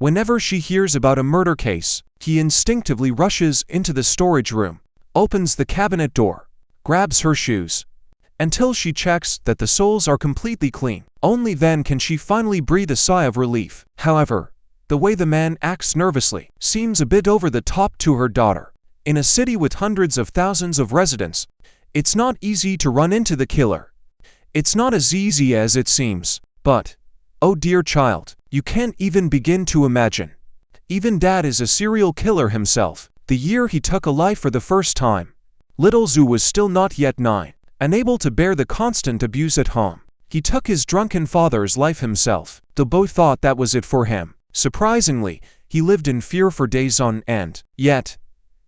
Whenever she hears about a murder case, he instinctively rushes into the storage room, opens the cabinet door, grabs her shoes, until she checks that the soles are completely clean. Only then can she finally breathe a sigh of relief. However, the way the man acts nervously seems a bit over the top to her daughter. In a city with hundreds of thousands of residents, it's not easy to run into the killer. It's not as easy as it seems, but, oh dear child, you can't even begin to imagine. Even Dad is a serial killer himself. The year he took a life for the first time, little Zhu was still not yet 9. Unable to bear the constant abuse at home, he took his drunken father's life himself, though both thought that was it for him. Surprisingly, he lived in fear for days on end. Yet,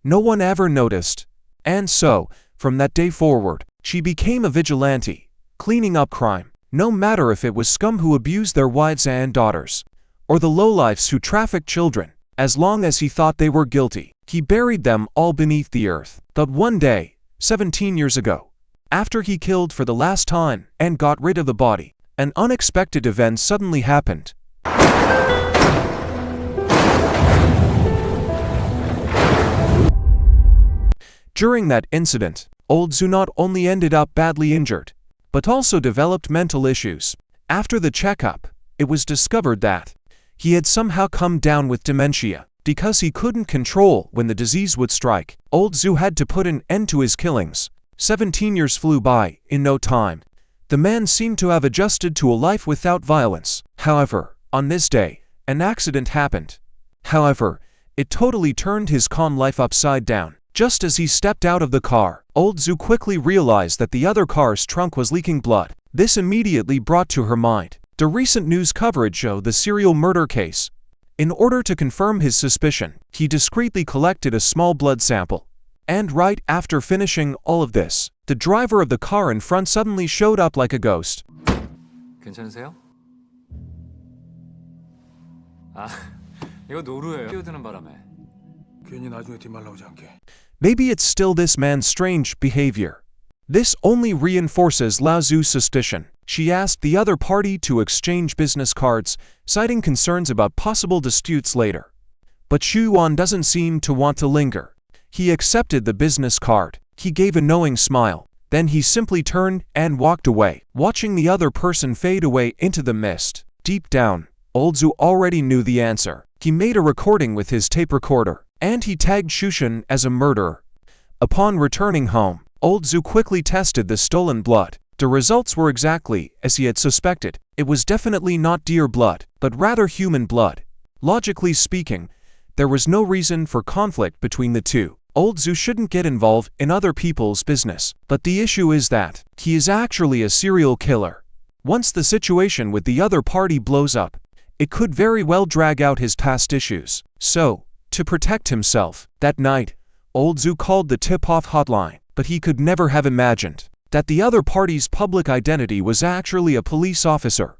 no one ever noticed. And so, from that day forward, she became a vigilante, cleaning up crime, no matter if it was scum who abused their wives and daughters, or the lowlifes who trafficked children. As long as he thought they were guilty, he buried them all beneath the earth. But one day, 17 years ago, after he killed for the last time and got rid of the body, an unexpected event suddenly happened. During that incident, old Zhu not only ended up badly injured, but also developed mental issues. After the checkup, it was discovered that he had somehow come down with dementia. Because he couldn't control when the disease would strike, old Zhu had to put an end to his killings. 17 years flew by in no time. The man seemed to have adjusted to a life without violence. However, on this day, an accident happened. However, it totally turned his calm life upside down. Just as he stepped out of the car, old Zhu quickly realized that the other car's trunk was leaking blood. This immediately brought to her mind the recent news coverage of the serial murder case. In order to confirm his suspicion, he discreetly collected a small blood sample. And right after finishing all of this, the driver of the car in front suddenly showed up like a ghost. 괜찮으세요? 아, 이거 노루예요. 뛰어드는 바람에. 괜히 나중에 뒷말 나오지 않게. Maybe it's still this man's strange behavior. This only reinforces Lao Zhu's suspicion. She asked the other party to exchange business cards, citing concerns about possible disputes later. But Xu Yuan doesn't seem to want to linger. He accepted the business card. He gave a knowing smile. Then he simply turned and walked away, watching the other person fade away into the mist. Deep down, old Zhu already knew the answer. He made a recording with his tape recorder, and he tagged Shushan as a murderer. Upon returning home, old Zhu quickly tested the stolen blood. The results were exactly as he had suspected. It was definitely not deer blood, but rather human blood. Logically speaking, there was no reason for conflict between the two. Old Zhu shouldn't get involved in other people's business, but the issue is that he is actually a serial killer. Once the situation with the other party blows up, it could very well drag out his past issues. So, to protect himself, that night, old Zhu called the tip-off hotline, but he could never have imagined that the other party's public identity was actually a police officer.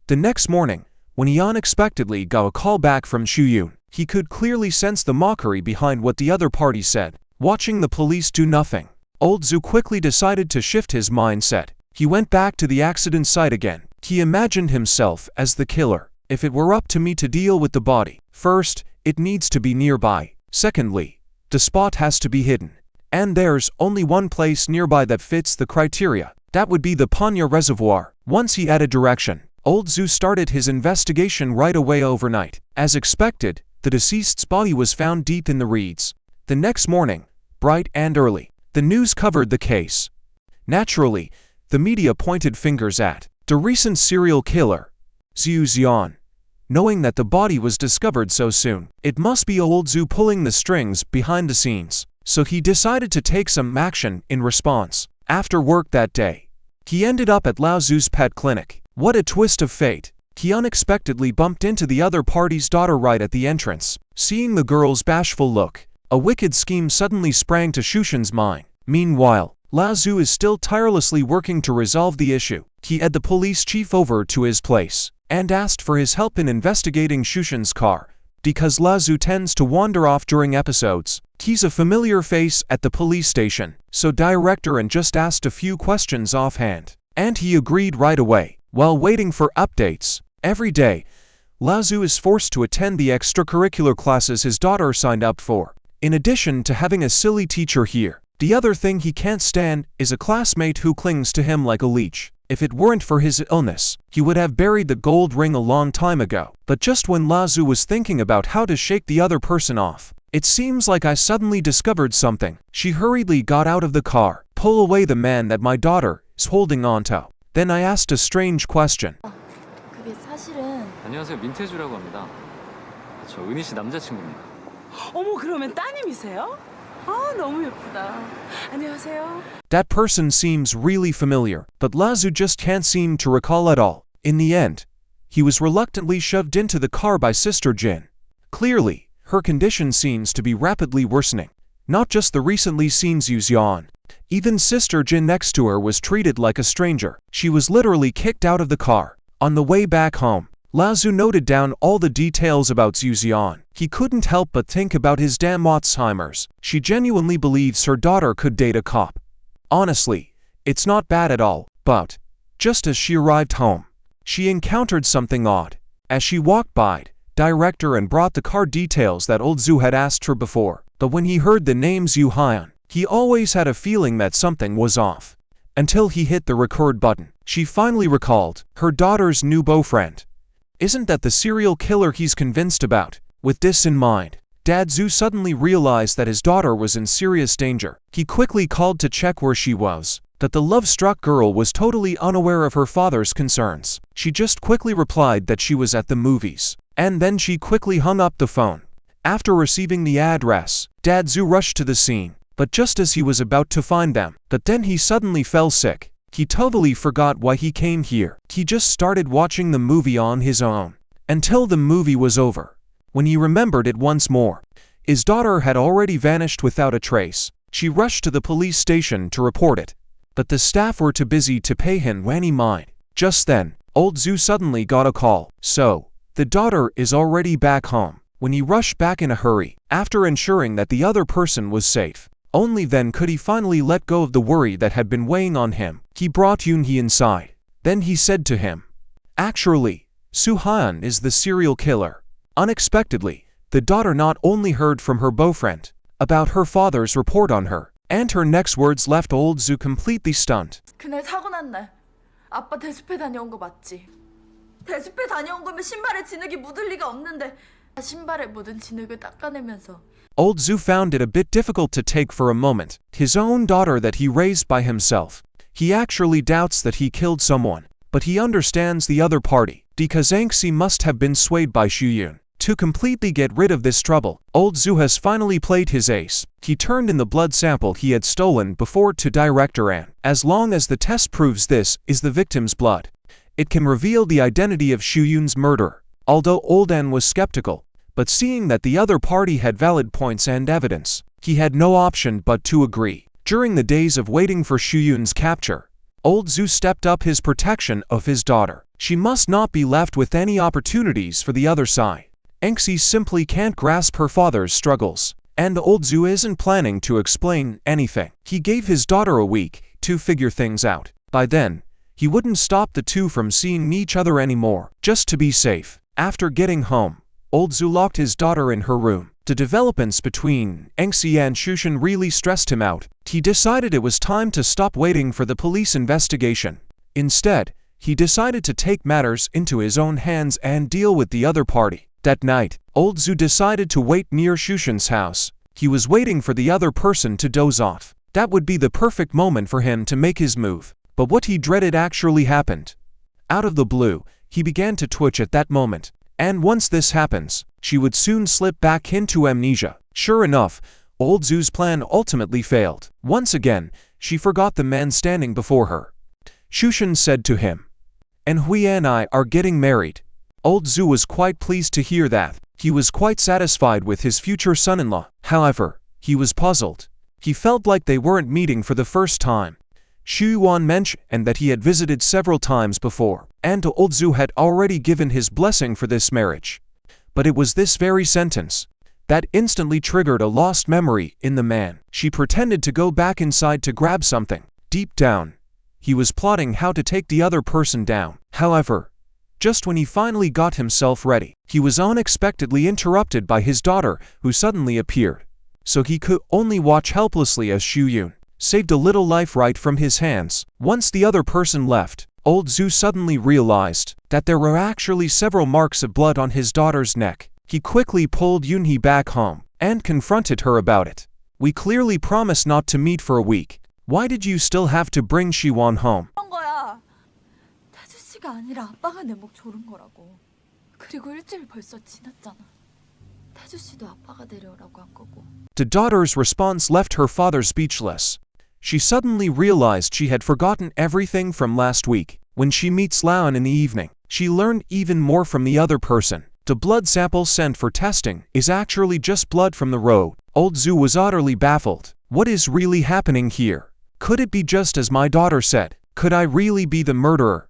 The next morning, when he unexpectedly got a call back from Xu Yun, he could clearly sense the mockery behind what the other party said. Watching the police do nothing, old Zhu quickly decided to shift his mindset. He went back to the accident site again. He imagined himself as the killer. If it were up to me to deal with the body, first, it needs to be nearby. Secondly, the spot has to be hidden. And there's only one place nearby that fits the criteria. That would be the Panya Reservoir. Once he had a direction, old Zhu started his investigation right away overnight. As expected, the deceased's body was found deep in the reeds. The next morning, bright and early, the news covered the case. Naturally, the media pointed fingers at the recent serial killer, Zhu Xian. Knowing that the body was discovered so soon, it must be old Zhu pulling the strings behind the scenes. So he decided to take some action in response. After work that day, he ended up at Lao Zhu's pet clinic. What a twist of fate! He unexpectedly bumped into the other party's daughter right at the entrance. Seeing the girl's bashful look, a wicked scheme suddenly sprang to Shushan's mind. Meanwhile, Lao Zhu is still tirelessly working to resolve the issue. He had the police chief over to his place and asked for his help in investigating Shushan's car. Because Lao Zhu tends to wander off during episodes, he's a familiar face at the police station, so director and just asked a few questions offhand. And he agreed right away. While waiting for updates, every day, Lao-Zu is forced to attend the extracurricular classes his daughter signed up for. In addition to having a silly teacher here, the other thing he can't stand is a classmate who clings to him like a leech. If it weren't for his illness, he would have buried the gold ring a long time ago. But just when Lao-Zu was thinking about how to shake the other person off, it seems like I suddenly discovered something. She hurriedly got out of the car, pull away the man that my daughter is holding onto. Then I asked a strange question. 그게 사실은 안녕하세요, 민태주라고 합니다. 저 은희 씨 남자친구입니다. 어머, 그러면 따님이세요? 아, 너무 예쁘다. 안녕하세요. That person seems really familiar, but Lao-Zu just can't seem to recall at all. In the end, he was reluctantly shoved into the car by Sister Jin. Clearly, her condition seems to be rapidly worsening. Not just the recently seen Zhu Xian. Even Sister Jin next to her was treated like a stranger. She was literally kicked out of the car. On the way back home, Lao-Zu noted down all the details about Zhu Xian. He couldn't help but think about his damn Alzheimer's. She genuinely believes her daughter could date a cop. Honestly, it's not bad at all, but just as she arrived home, she encountered something odd. As she walked by, director and brought the car details that old Zhu had asked her before. But when he heard the name Zhu Hyun, he always had a feeling that something was off. Until he hit the record button, she finally recalled her daughter's new boyfriend. Isn't that the serial killer he's convinced about? With this in mind, Dad Zhu suddenly realized that his daughter was in serious danger. He quickly called to check where she was. But the love-struck girl was totally unaware of her father's concerns. She just quickly replied that she was at the movies. And then she quickly hung up the phone. After receiving the address, Dad Zhu rushed to the scene. But just as he was about to find them, then he suddenly fell sick. He totally forgot why he came here. He just started watching the movie on his own. Until the movie was over. When he remembered it once more, his daughter had already vanished without a trace. She rushed to the police station to report it. But the staff were too busy to pay him any mind. Just then, old Zhu suddenly got a call. So, the daughter is already back home. When he rushed back in a hurry, after ensuring that the other person was safe, only then could he finally let go of the worry that had been weighing on him. He brought Yoon-hee inside. Then he said to him, "Actually, Zhu Hyun is the serial killer." Unexpectedly, the daughter not only heard from her boyfriend about her father's report on her, and her next words left old Zhu completely stunned. 그날 사고 난 날 아빠 대숲에 다녀온 거 맞지? 대숲에 다녀온 거면 신발에 진흙이 묻을 리가 없는데 신발에 묻은 진흙을 닦아내면서 Old Zhu found it a bit difficult to take for a moment. His own daughter that he raised by himself. He actually doubts that he killed someone, but he understands the other party, because Anxi must have been swayed by Shuyun. To completely get rid of this trouble, old Zhu has finally played his ace. He turned in the blood sample he had stolen before to Director An. As long as the test proves this is the victim's blood, it can reveal the identity of Shuyun's murderer. Although old An was skeptical, but seeing that the other party had valid points and evidence, he had no option but to agree. During the days of waiting for Shuyun's capture, old Zhu stepped up his protection of his daughter. She must not be left with any opportunities for the other side. Anxi simply can't grasp her father's struggles, and old Zhu isn't planning to explain anything. He gave his daughter a week to figure things out. By then, he wouldn't stop the two from seeing each other anymore, just to be safe. After getting home, old Zhu locked his daughter in her room. The developments between Anxi and Shushan really stressed him out. He decided it was time to stop waiting for the police investigation. Instead, he decided to take matters into his own hands and deal with the other party. That night, old Zhu decided to wait near Shushan's house. He was waiting for the other person to doze off. That would be the perfect moment for him to make his move. But what he dreaded actually happened. Out of the blue, he began to twitch at that moment. And once this happens, she would soon slip back into amnesia. Sure enough, old Zhu's plan ultimately failed. Once again, she forgot the man standing before her. Shushan said to him, "And Hui and I are getting married." Old Zhu was quite pleased to hear that. He was quite satisfied with his future son-in-law. However, he was puzzled. He felt like they weren't meeting for the first time. Xu Yuan mentioned that he had visited several times before, and old Zhu had already given his blessing for this marriage. But it was this very sentence that instantly triggered a lost memory in the man. She pretended to go back inside to grab something. Deep down, he was plotting how to take the other person down. However, Just when he finally got himself ready, he was unexpectedly interrupted by his daughter, who suddenly appeared. So he could only watch helplessly as Soo-yoon saved a little life right from his hands. Once the other person left, old Zoo suddenly realized that there were actually several marks of blood on his daughter's neck. He quickly pulled Yoonhee back home and confronted her about it. "We clearly promised not to meet for a week. Why did you still have to bring Siwon home?" 그런 거야. 태주 씨가 아니라 아빠가 내 목 조른 거라고. 그리고 일주일 벌써 지났잖아. 태주 씨도 아빠가 데려오라고 한 거고. The daughter's response left her father speechless. She suddenly realized she had forgotten everything from last week. When she meets Laon in the evening, she learned even more from the other person. The blood sample sent for testing is actually just blood from the road. Old Zoo was utterly baffled. What is really happening here? Could it be just as my daughter said? Could I really be the murderer?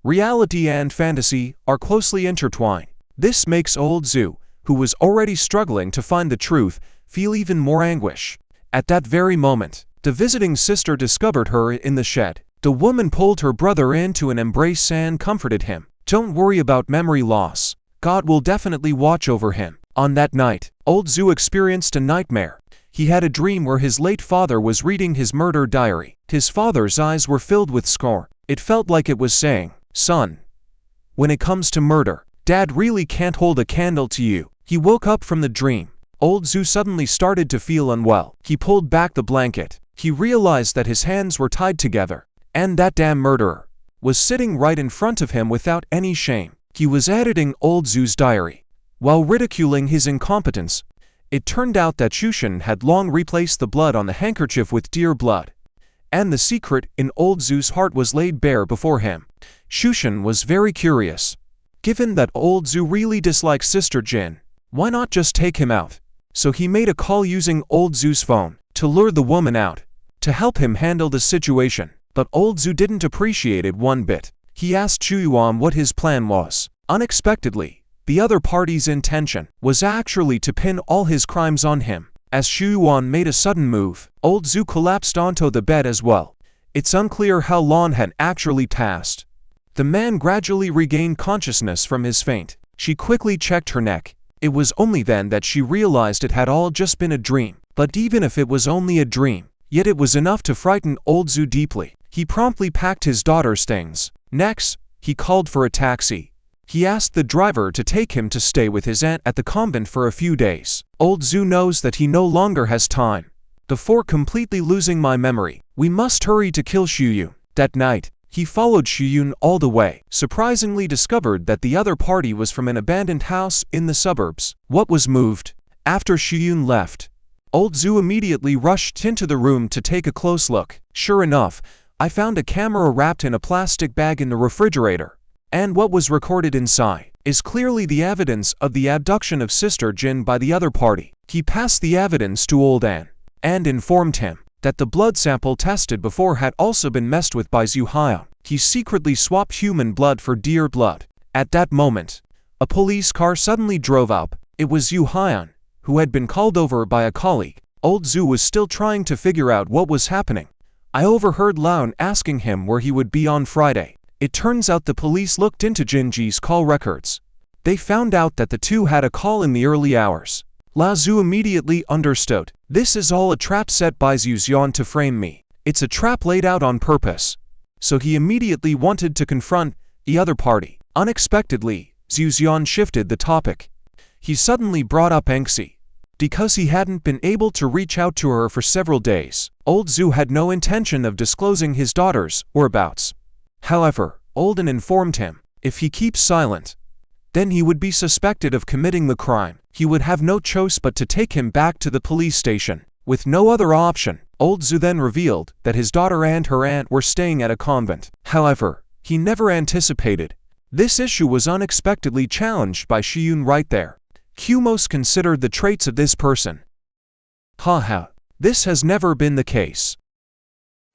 Reality and fantasy are closely intertwined. This makes old Zoo, who was already struggling to find the truth, feel even more anguish. At that very moment, the visiting sister discovered her in the shed. The woman pulled her brother into an embrace and comforted him. "Don't worry about memory loss. God will definitely watch over him." On that night, old Zoo experienced a nightmare. He had a dream where his late father was reading his murder diary. His father's eyes were filled with scorn. It felt like it was saying, "Son, when it comes to murder, Dad really can't hold a candle to you." He woke up from the dream. Old Zoo suddenly started to feel unwell. He pulled back the blanket. He realized that his hands were tied together, and that damn murderer was sitting right in front of him without any shame. He was editing old Zoo's diary. While ridiculing his incompetence, it turned out that Shushin had long replaced the blood on the handkerchief with deer blood, and the secret in old Zoo's heart was laid bare before him. Shushin was very curious. Given that old Zoo really dislikes Sister Jin, why not just take him out? So he made a call using old Zoo's phone to lure the woman out, to help him handle the situation. But old Zoo didn't appreciate it one bit. He asked Chuyuan what his plan was. Unexpectedly, the other party's intention was actually to pin all his crimes on him. As Chuyuan made a sudden move, old Zoo collapsed onto the bed as well. It's unclear how long had actually passed. The man gradually regained consciousness from his faint. She quickly checked her neck. It was only then that she realized it had all just been a dream. But even if it was only a dream, yet it was enough to frighten old Zoo deeply. He promptly packed his daughter's things. Next, he called for a taxi. He asked the driver to take him to stay with his aunt at the convent for a few days. Old Zoo knows that he no longer has time. Before completely losing my memory, we must hurry to kill Shuyun. That night, he followed Shuyun all the way, surprisingly discovered that the other party was from an abandoned house in the suburbs. What was moved? After Shuyun left, old Zoo immediately rushed into the room to take a close look. Sure enough, I found a camera wrapped in a plastic bag in the refrigerator. And what was recorded inside is clearly the evidence of the abduction of Sister Jin by the other party. He passed the evidence to old An and informed him that the blood sample tested before had also been messed with by Zhu Haiyan. He secretly swapped human blood for deer blood. At that moment, a police car suddenly drove up. It was Zhu Haiyan, who had been called over by a colleague. Old Zhu was still trying to figure out what was happening. I overheard Laon asking him where he would be on Friday. It turns out the police looked into Jinji's call records. They found out that the two had a call in the early hours. La Zhu immediately understood. This is all a trap set by Zhu Xian to frame me. It's a trap laid out on purpose. So he immediately wanted to confront the other party. Unexpectedly, Zhu Xian shifted the topic. He suddenly brought up Engxi. Because he hadn't been able to reach out to her for several days, old Zhu had no intention of disclosing his daughter's whereabouts. However, Olden informed him, if he keeps silent, then he would be suspected of committing the crime. He would have no choice but to take him back to the police station. With no other option, old Zhu then revealed that his daughter and her aunt were staying at a convent. However, he never anticipated. This issue was unexpectedly challenged by Shiyun right there. Qmos considered the traits of this person. Haha, this has never been the case.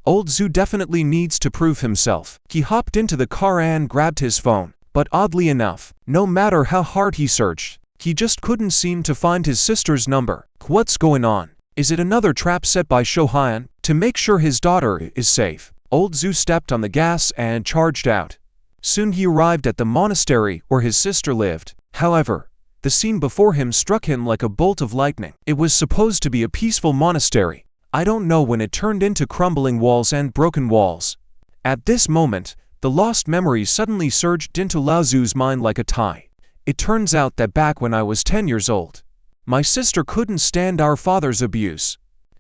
Old Zhu definitely needs to prove himself. He hopped into the car and grabbed his phone. But oddly enough, no matter how hard he searched, he just couldn't seem to find his sister's number. What's going on? Is it another trap set by Shohyan to make sure his daughter is safe? Old Zhu stepped on the gas and charged out. Soon he arrived at the monastery where his sister lived. However, the scene before him struck him like a bolt of lightning. It was supposed to be a peaceful monastery. I don't know when it turned into crumbling walls and broken walls. At this moment, the lost memory suddenly surged into Lao Zu's mind like a tide. It turns out that back when I was 10 years old, my sister couldn't stand our father's abuse.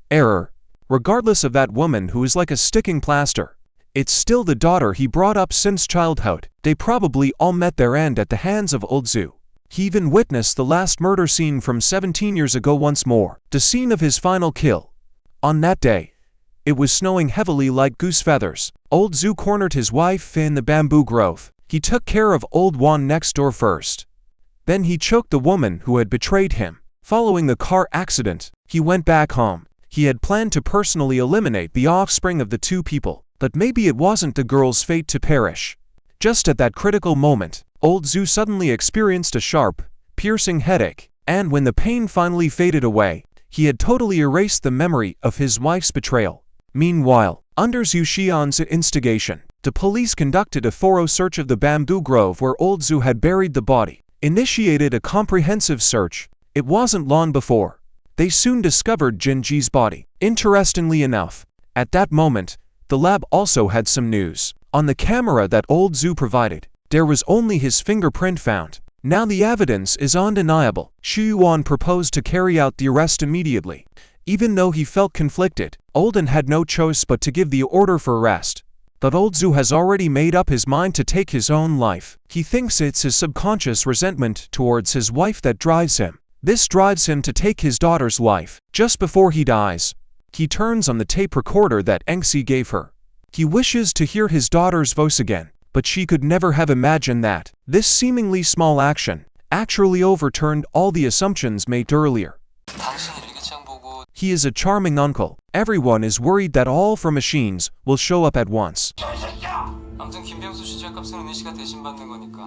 Error. Regardless of that woman who is like a sticking plaster, it's still the daughter he brought up since childhood. They probably all met their end at the hands of old Zhu. He even witnessed the last murder scene from 17 years ago once more, the scene of his final kill. On that day, it was snowing heavily like goose feathers. Old Zhu cornered his wife in the bamboo grove. He took care of old Wan next door first. Then he choked the woman who had betrayed him. Following the car accident, he went back home. He had planned to personally eliminate the offspring of the two people, but maybe it wasn't the girl's fate to perish. Just at that critical moment, old Zhu suddenly experienced a sharp, piercing headache, and when the pain finally faded away, he had totally erased the memory of his wife's betrayal. Meanwhile, under Zhu Xian's instigation, the police conducted a thorough search of the bamboo grove where old Zhu had buried the body, initiated a comprehensive search. It wasn't long before they soon discovered Jinji's body. Interestingly enough, at that moment, the lab also had some news. On the camera that old Zhu provided, there was only his fingerprint found. Now the evidence is undeniable. Xu Yuan proposed to carry out the arrest immediately. Even though he felt conflicted, Olden had no choice but to give the order for arrest. But old Zhu has already made up his mind to take his own life. He thinks it's his subconscious resentment towards his wife that drives him. This drives him to take his daughter's life. Just before he dies, he turns on the tape recorder that Engxi gave her. He wishes to hear his daughter's voice again, but she could never have imagined that. This seemingly small action actually overturned all the assumptions made earlier. He is a charming uncle. Everyone is worried that all four machines will show up at once. 아무튼 김병수 씨 죗값은 은희 씨가 대신 받는 거니까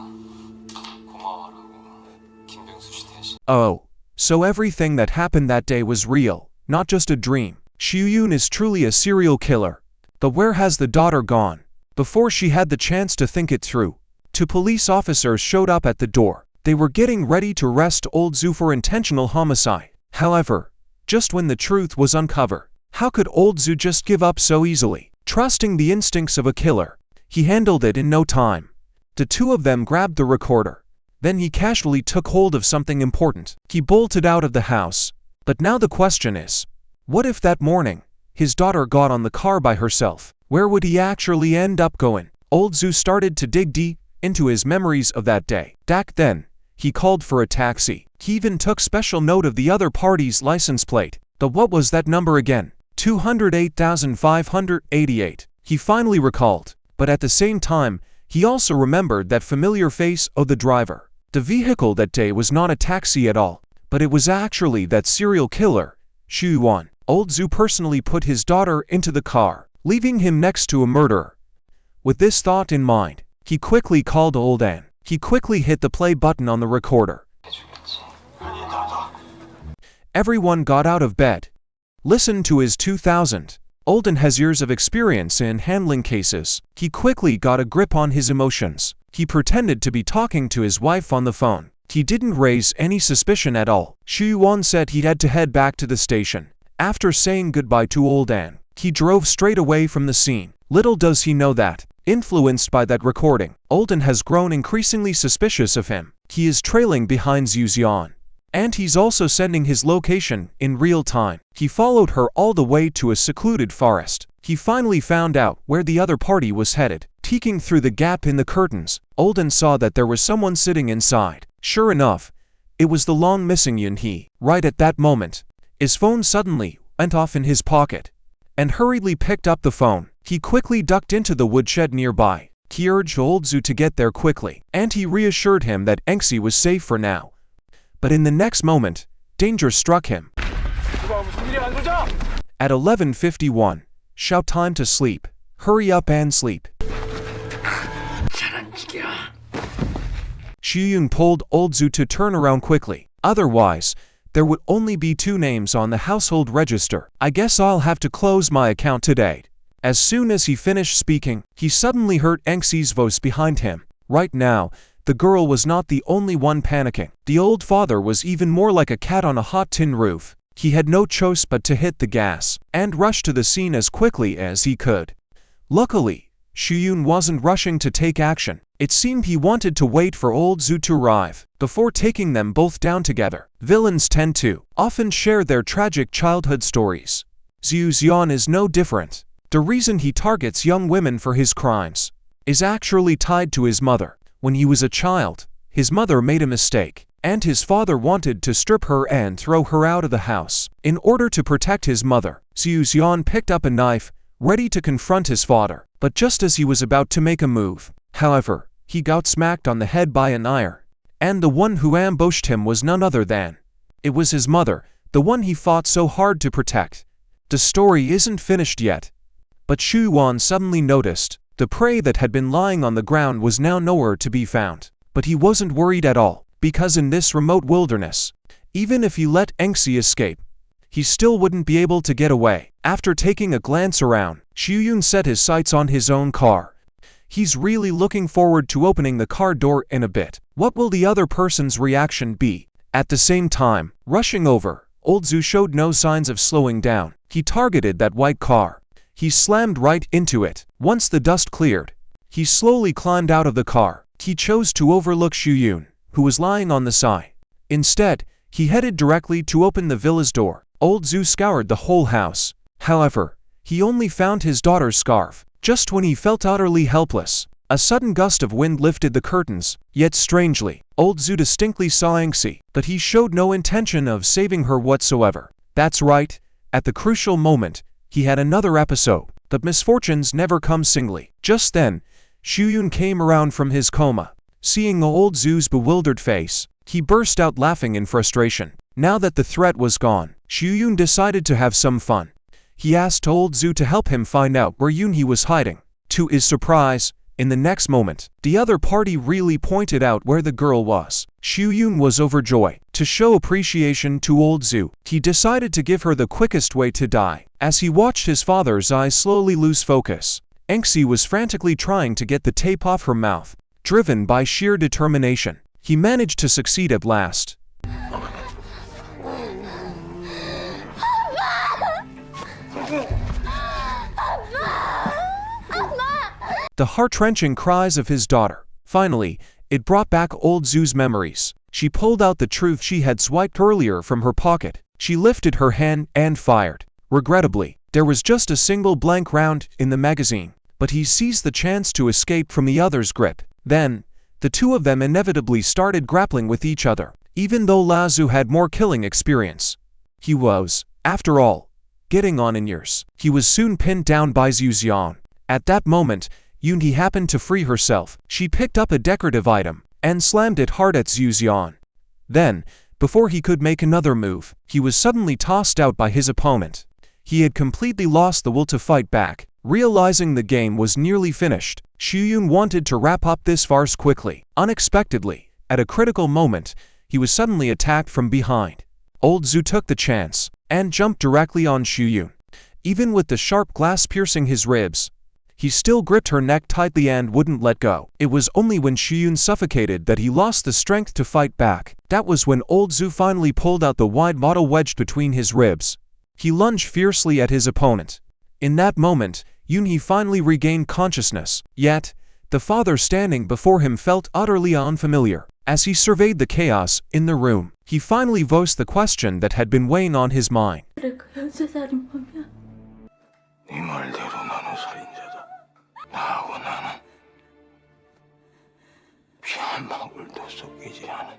고마워라고. 김병수 씨 대신. Oh, so everything that happened that day was real, not just a dream. Xu Yun is truly a serial killer. But where has the daughter gone? Before she had the chance to think it through, two police officers showed up at the door. They were getting ready to arrest old Zhu for intentional homicide. However, just when the truth was uncovered, how could old Zhu just give up so easily? Trusting the instincts of a killer, he handled it in no time. The two of them grabbed the recorder. Then he casually took hold of something important. He bolted out of the house. But now the question is, what if that morning, his daughter got on the car by herself? Where would he actually end up going? Old Zhu started to dig deep into his memories of that day. Back then, he called for a taxi. He even took special note of the other party's license plate. But what was that number again? 208,588. He finally recalled. But at the same time, he also remembered that familiar face of the driver. The vehicle that day was not a taxi at all, but it was actually that serial killer, Xu Yuan. Old Zhu personally put his daughter into the car, leaving him next to a murderer. With this thought in mind, he quickly called old Anne. He quickly hit the play button on the recorder. Everyone got out of bed. Listen to his 2000. Olden has years of experience in handling cases. He quickly got a grip on his emotions. He pretended to be talking to his wife on the phone. He didn't raise any suspicion at all. Xu Yuan said he had to head back to the station. After saying goodbye to old Anne, he drove straight away from the scene. Little does he know that, influenced by that recording, Olden has grown increasingly suspicious of him. He is trailing behind Zhu Xian. And he's also sending his location in real time. He followed her all the way to a secluded forest. He finally found out where the other party was headed. Peeking through the gap in the curtains, Olden saw that there was someone sitting inside. Sure enough, it was the long-missing Yun-hee. Right at that moment, his phone suddenly went off in his pocket, and hurriedly picked up the phone. He quickly ducked into the woodshed nearby. He urged old Zhu to get there quickly, and he reassured him that Engxi was safe for now. But in the next moment, danger struck him. At 11:51, shout time to sleep. Hurry up and sleep. Xu Yun told old Zhu to turn around quickly. Otherwise, there would only be two names on the household register. I guess I'll have to close my account today. As soon as he finished speaking, he suddenly heard Engsi's voice behind him. Right now, the girl was not the only one panicking. The old father was even more like a cat on a hot tin roof. He had no choice but to hit the gas and rush to the scene as quickly as he could. Luckily, Soo-yoon wasn't rushing to take action. It seemed he wanted to wait for old Zoo to arrive before taking them both down together. Villains tend to often share their tragic childhood stories. Soo-yeon is no different. The reason he targets young women for his crimes is actually tied to his mother. When he was a child, his mother made a mistake, and his father wanted to strip her and throw her out of the house. In order to protect his mother, Soo-yeon picked up a knife, ready to confront his father. But just as he was about to make a move, however, he got smacked on the head by an iron. And the one who ambushed him was none other than. It was his mother, the one he fought so hard to protect. The story isn't finished yet. But Soo-won suddenly noticed the prey that had been lying on the ground was now nowhere to be found. But he wasn't worried at all, because in this remote wilderness, even if he let Engsi escape, he still wouldn't be able to get away. After taking a glance around, Soo-yoon set his sights on his own car. He's really looking forward to opening the car door in a bit. What will the other person's reaction be? At the same time, rushing over, old Zoo showed no signs of slowing down. He targeted that white car. He slammed right into it. Once the dust cleared, he slowly climbed out of the car. He chose to overlook Soo-yoon, who was lying on the side. Instead, he headed directly to open the villa's door. Old Zoo scoured the whole house. However, he only found his daughter's scarf. Just when he felt utterly helpless, a sudden gust of wind lifted the curtains. Yet strangely, old Zoo distinctly saw Engsi, but he showed no intention of saving her whatsoever. That's right, at the crucial moment, he had another episode. But misfortunes never come singly. Just then, Soo-yoon came around from his coma. Seeing old Zoo's bewildered face, he burst out laughing in frustration. Now that the threat was gone, Soo-yoon decided to have some fun. He asked old Zoo to help him find out where Yoon-hee was hiding. To his surprise, in the next moment, the other party really pointed out where the girl was. Soo-yoon was overjoyed. To show appreciation to old Zoo, he decided to give her the quickest way to die. As he watched his father's eyes slowly lose focus, Engsi was frantically trying to get the tape off her mouth. Driven by sheer determination, he managed to succeed at last. The heart-wrenching cries of his daughter. Finally, it brought back old Zoo's memories. She pulled out the truth she had swiped earlier from her pocket. She lifted her hand and fired. Regrettably, there was just a single blank round in the magazine, but he seized the chance to escape from the other's grip. Then, the two of them inevitably started grappling with each other. Even though Lazu had more killing experience, he was, after all, getting on in years. He was soon pinned down by Soo-yeon. At that moment, Yoon-hee happened to free herself. She picked up a decorative item and slammed it hard at Soo-yeon. Then, before he could make another move, he was suddenly tossed out by his opponent. He had completely lost the will to fight back. Realizing the game was nearly finished, Soo-yoon wanted to wrap up this farce quickly. Unexpectedly, at a critical moment, he was suddenly attacked from behind. Old Zoo took the chance and jumped directly on Soo-yoon. Even with the sharp glass piercing his ribs, he still gripped her neck tightly and wouldn't let go. It was only when Soo-yoon suffocated that he lost the strength to fight back. That was when old Zoo finally pulled out the wide bottle wedged between his ribs. He lunged fiercely at his opponent. In that moment, Yoon-hee finally regained consciousness. Yet, the father standing before him felt utterly unfamiliar. As he surveyed the chaos in the room, he finally voiced the question that had been weighing on his mind. 네 말대로 나는 살인자다. 나하고 나는 피 한 방울도 섞이지 않은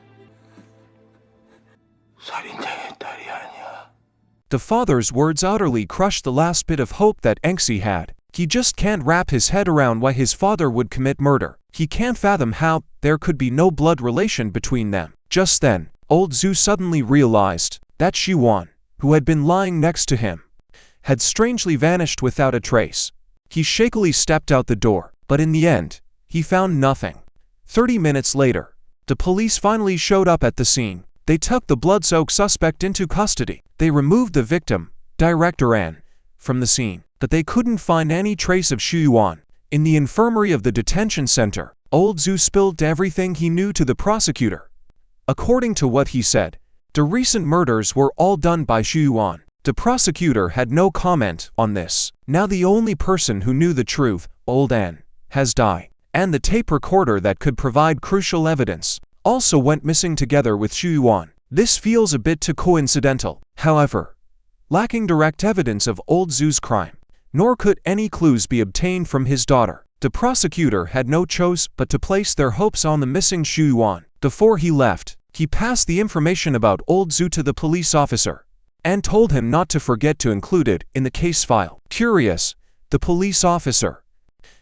살인자의 딸이 아니야. The father's words utterly crushed the last bit of hope that Engsi had. He just can't wrap his head around why his father would commit murder. He can't fathom how there could be no blood relation between them. Just then, old Zoo suddenly realized that Soo-won, who had been lying next to him, had strangely vanished without a trace. He shakily stepped out the door, but in the end, he found nothing. 30 minutes later, the police finally showed up at the scene. They took the blood-soaked suspect into custody. They removed the victim, Director An, from the scene. but they couldn't find any trace of Xu Yuan. In the infirmary of the detention center, Old Zhu spilled everything he knew to the prosecutor. According to what he said, the recent murders were all done by Xu Yuan. The prosecutor had no comment on this. Now the only person who knew the truth, Old An, has died, and the tape recorder that could provide crucial evidence also went missing together with Xu Yuan. This feels a bit too coincidental. However, lacking direct evidence of Old Zhu's crime, nor could any clues be obtained from his daughter, the prosecutor had no choice but to place their hopes on the missing Xu Yuan. Before he left, he passed the information about Old Zhu to the police officer and told him not to forget to include it in the case file. Curious, the police officer,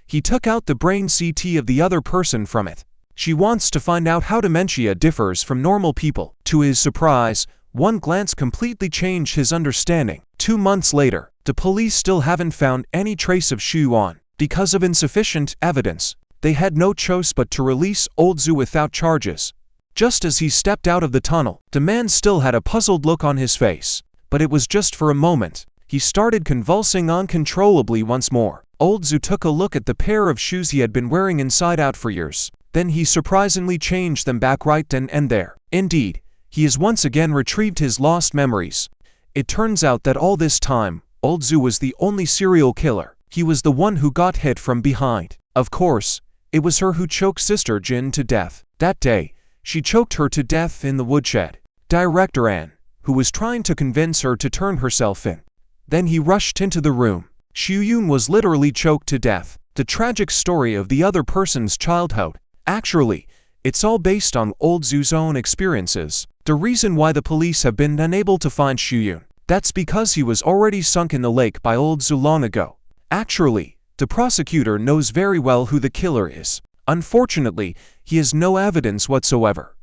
he took out the brain CT of the other person from it. She wants to find out how dementia differs from normal people. To his surprise, one glance completely changed his understanding. 2 months later, the police still haven't found any trace of Xu Yuan. Because of insufficient evidence, they had no choice but to release Old Zhu without charges. Just as he stepped out of the tunnel, the man still had a puzzled look on his face. But it was just for a moment. He started convulsing uncontrollably once more. Old Zhu took a look at the pair of shoes he had been wearing inside out for years. Then he surprisingly changed them back right then and there. Indeed, he has once again retrieved his lost memories. It turns out that all this time, Old Zhu was the only serial killer. He was the one who got hit from behind. Of course, it was her who choked Sister Jin to death. That day, she choked her to death in the woodshed. Director An, who was trying to convince her to turn herself in. Then he rushed into the room. Xu Yun was literally choked to death. The tragic story of the other person's childhood. Actually, it's all based on Old Zhu's own experiences. The reason why the police have been unable to find Xu Yun, that's because he was already sunk in the lake by Old Zhu long ago. Actually, the prosecutor knows very well who the killer is. Unfortunately, he has no evidence whatsoever.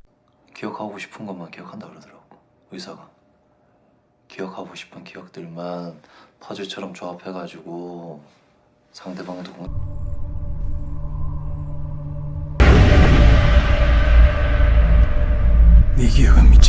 기억하고 싶은 것만 기억한다 그러더라고, 의사가. 기억하고 싶은 기억들만 퍼즐처럼 조합해가지고 상대방도 네 기억은 미쳐